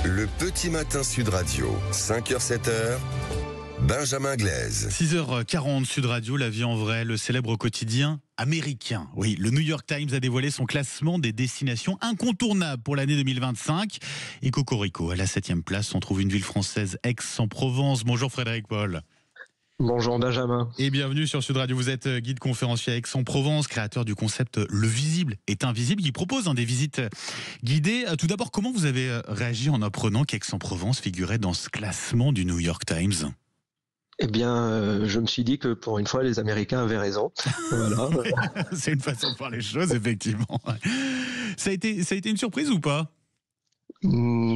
Le petit matin Sud Radio, 5h-7h, Benjamin Glaise. 6h40 Sud Radio, la vie en vrai, le célèbre quotidien américain. Oui, le New York Times a dévoilé son classement des destinations incontournables pour l'année 2025. Et Cocorico, à la 7e place, on trouve une ville française, Aix-en-Provence. Bonjour Frédéric Paul. Bonjour Benjamin. Et bienvenue sur Sud Radio. Vous êtes guide conférencier à Aix-en-Provence, créateur du concept Le Visible est Invisible, qui propose des visites guidées. Tout d'abord, comment vous avez réagi en apprenant qu'Aix-en-Provence figurait dans ce classement du New York Times ? Eh bien, je me suis dit que pour une fois, les Américains avaient raison. Voilà. C'est une façon de voir les choses, effectivement. Ça a été une surprise ou pas ?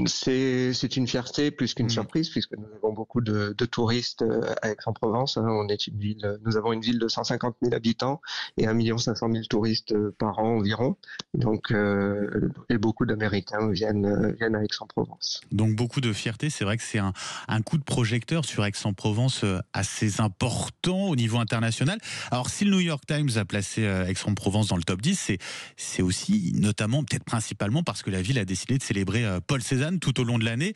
C'est une fierté plus qu'une surprise, puisque nous avons beaucoup de touristes à Aix-en-Provence. Nous avons une ville de 150 000 habitants et 1 500 000 touristes par an environ. Donc, et beaucoup d'Américains viennent à Aix-en-Provence. Donc beaucoup de fierté. C'est vrai que c'est un coup de projecteur sur Aix-en-Provence assez important au niveau international. Alors si le New York Times a placé Aix-en-Provence dans le top 10, c'est aussi notamment, peut-être principalement, parce que la ville a décidé de célébrer Paul Cézanne tout au long de l'année.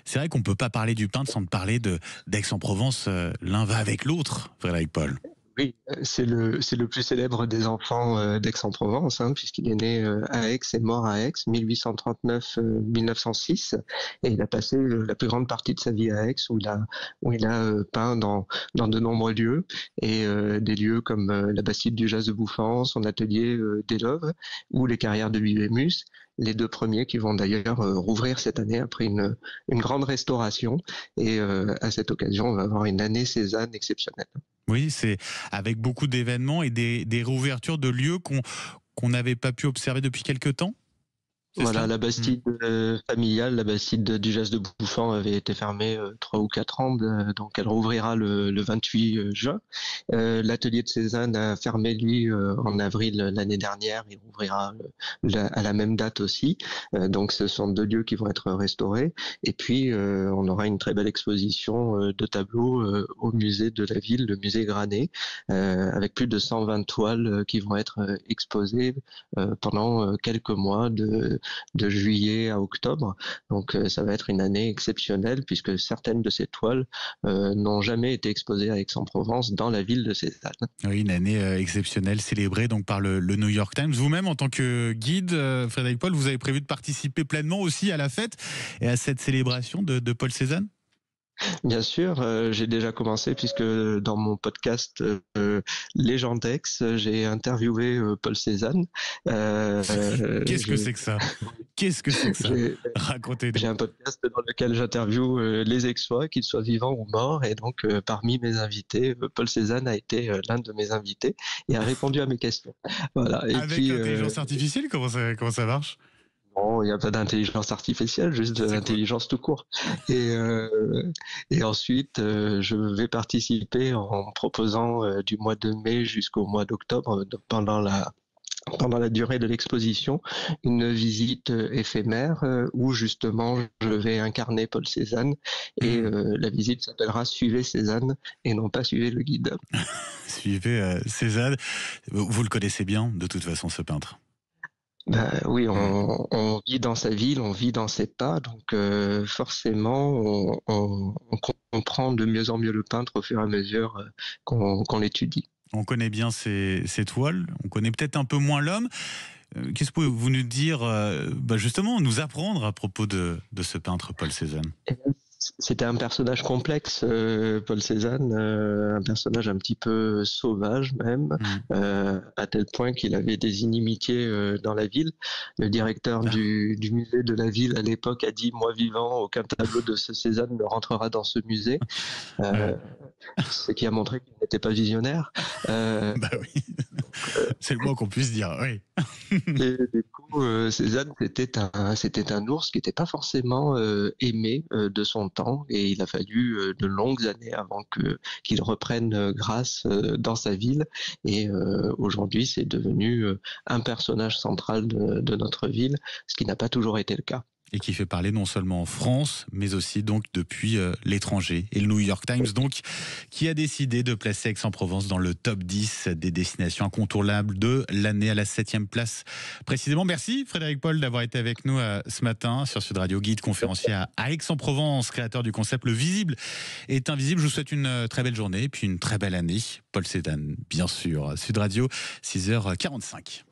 C'est vrai qu'on ne peut pas parler du peintre sans parler d'Aix-en-Provence. L'un va avec l'autre, Frédéric Paul. Oui, c'est le plus célèbre des enfants d'Aix-en-Provence, puisqu'il est né à Aix et mort à Aix, 1839-1906, et il a passé la plus grande partie de sa vie à Aix, où il a peint dans de nombreux lieux, et des lieux comme la Bastide du Jas de Bouffan, son atelier d'Élove, ou les carrières de Bibémus, les deux premiers qui vont d'ailleurs rouvrir cette année après une grande restauration, et à cette occasion, on va avoir une année Cézanne exceptionnelle. Oui, c'est avec beaucoup d'événements et des réouvertures de lieux qu'on n'avait pas pu observer depuis quelque temps. Voilà, la Bastide familiale, la Bastide du Jas de Bouffan avait été fermée 3 ou 4 ans, donc elle rouvrira le 28 juin. L'atelier de Cézanne a fermé, lui, en avril l'année dernière, il rouvrira à la même date aussi. Donc ce sont deux lieux qui vont être restaurés. Et puis on aura une très belle exposition de tableaux au musée de la ville, le musée Granet, avec plus de 120 toiles qui vont être exposées pendant quelques mois de juillet à octobre. Donc ça va être une année exceptionnelle puisque certaines de ces toiles n'ont jamais été exposées à Aix-en-Provence dans la ville de Cézanne. Oui, une année exceptionnelle célébrée donc par le New York Times. Vous-même, en tant que guide, Frédéric Paul, vous avez prévu de participer pleinement aussi à la fête et à cette célébration de Paul Cézanne ? Bien sûr, j'ai déjà commencé puisque dans mon podcast Les gens d'Aix, j'ai interviewé Paul Cézanne. Qu'est-ce que c'est que ça ? Qu'est-ce que c'est que ça ? Racontez-nous. J'ai un podcast dans lequel j'interviewe les Aixois, qu'ils soient vivants ou morts, et donc parmi mes invités, Paul Cézanne a été l'un de mes invités et a répondu à mes questions. Voilà. Et avec puis, l'intelligence artificielle, comment ça marche ? Non, il n'y a pas d'intelligence artificielle, juste de l'intelligence tout court. Et ensuite, je vais participer en proposant du mois de mai jusqu'au mois d'octobre, pendant la durée de l'exposition, une visite éphémère où justement je vais incarner Paul Cézanne et la visite s'appellera Suivez Cézanne et non pas Suivez le guide. Suivez Cézanne. Vous le connaissez bien, de toute façon, ce peintre. Oui, on vit dans sa ville, on vit dans ses pas, donc forcément on comprend de mieux en mieux le peintre au fur et à mesure qu'on l'étudie. On connaît bien ses toiles, on connaît peut-être un peu moins l'homme. Qu'est-ce que pouvez-vous nous dire, justement, nous apprendre à propos de ce peintre Paul Cézanne ? C'était un personnage complexe, Paul Cézanne, un personnage un petit peu sauvage même, à tel point qu'il avait des inimitiés dans la ville. Le directeur du musée de la ville à l'époque a dit « Moi vivant, aucun tableau de ce Cézanne ne rentrera dans ce musée », ce qui a montré qu'il n'était pas visionnaire. Oui, c'est le moins qu'on puisse dire, oui. Et du coup, Cézanne, c'était un ours qui n'était pas forcément aimé de son temps, et il a fallu de longues années avant qu'il reprenne grâce dans sa ville, et aujourd'hui c'est devenu un personnage central de notre ville, ce qui n'a pas toujours été le cas. Et qui fait parler non seulement en France, mais aussi donc depuis l'étranger. Et le New York Times, donc, qui a décidé de placer Aix-en-Provence dans le top 10 des destinations incontournables de l'année, à la 7e place. Précisément, merci Frédéric Paul d'avoir été avec nous ce matin sur Sud Radio, guide conférencier à Aix-en-Provence, créateur du concept Le Visible est invisible. Je vous souhaite une très belle journée et puis une très belle année. Paul Cézanne, bien sûr, Sud Radio, 6h45.